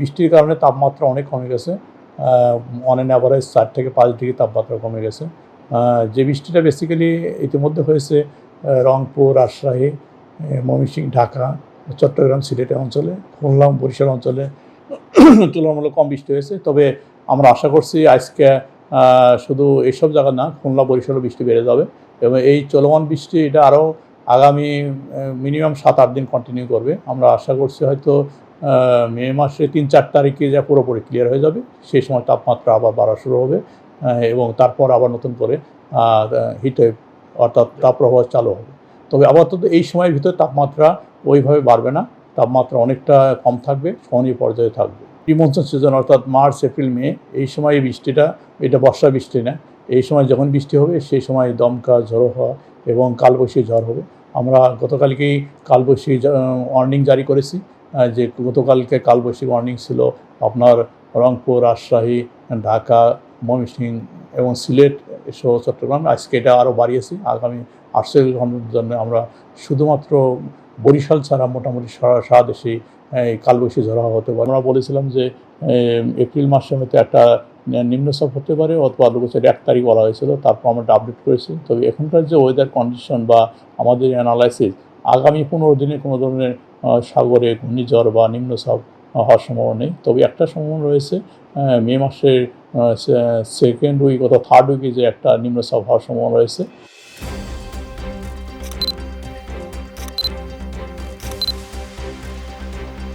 বৃষ্টির কারণে তাপমাত্রা অনেক কমে গেছে। অন অ্যান অ্যাভারেজ 4 থেকে 5 ডিগ্রি তাপমাত্রা কমে গেছে। যে বৃষ্টিটা বেসিক্যালি ইতিমধ্যে হয়েছে রংপুর, রাজশাহী, ময়মনসিংহ, ঢাকা, চট্টগ্রাম, সিলেট অঞ্চলে, খুলনা, বরিশাল অঞ্চলে তুলনামূলক কম বৃষ্টি হয়েছে। তবে আমরা আশা করছি আজকে শুধু এইসব জায়গা না, খুলনা, বরিশালও বৃষ্টি বেড়ে যাবে এবং এই চলমান বৃষ্টি এটা আরও আগামী মিনিমাম 7-8 দিন কন্টিনিউ করবে। আমরা আশা করছি হয়তো মে মাসে 3-4 তারিখে যা পুরোপুরি ক্লিয়ার হয়ে যাবে। সেই সময় তাপমাত্রা আবার বাড়া শুরু হবে এবং তারপর আবার নতুন করে হিটওয়েভ অর্থাৎ তাপপ্রবাহ চালু হবে। তবে আপাতত এই সময়ের ভিতরে তাপমাত্রা ওইভাবে বাড়বে না, তাপমাত্রা অনেকটা কম থাকবে, সহনীয় পর্যায়ে থাকবে। প্রি মনসুন সিজন অর্থাৎ মার্চ, এপ্রিল, মে এই সময় এই বৃষ্টিটা, এটা বর্ষা বৃষ্টি না, এই সময় যখন বৃষ্টি হবে সেই সময় দমকা, ঝড়ো হওয়া এবং কালবৈশাখী ঝড় হবে। আমরা গতকালকেই কালবৈশাখী ওয়ার্নিং জারি করেছি, যে গতকালকে কালবৈশাখী ওয়ার্নিং ছিল আপনার রংপুর, রাজশাহী, ঢাকা, ময়মনসিংহ এবং সিলেট সহ চট্টগ্রাম। আজকে এটা আরও বাড়িয়েছি। আগামী 48 ঘন্টার জন্য আমরা শুধুমাত্র বরিশাল ছাড়া মোটামুটি সারা দেশেই এই কালবৈশাখী ঝড় হতে পারে। আমরা বলেছিলাম যে এপ্রিল মাসে হয়তো একটা নিম্নচাপ হতে পারে অথবা 1 তারিখ বলা হয়েছিল, তারপর আমরা আপডেট করেছি। তবে এখনকার যে ওয়েদার কন্ডিশন বা আমাদের অ্যানালাইসিস, আগামী 15 দিনে কোনো ধরনের সাগরে ঘূর্ণিঝড় বা নিম্নচাপ হওয়ার সম্ভাবনা নেই। তবে একটা সম্ভাবনা রয়েছে, মে মাসের সেকেন্ড উইক অথবা থার্ড উইকে যে একটা নিম্নচাপ হওয়ার সম্ভাবনা রয়েছে।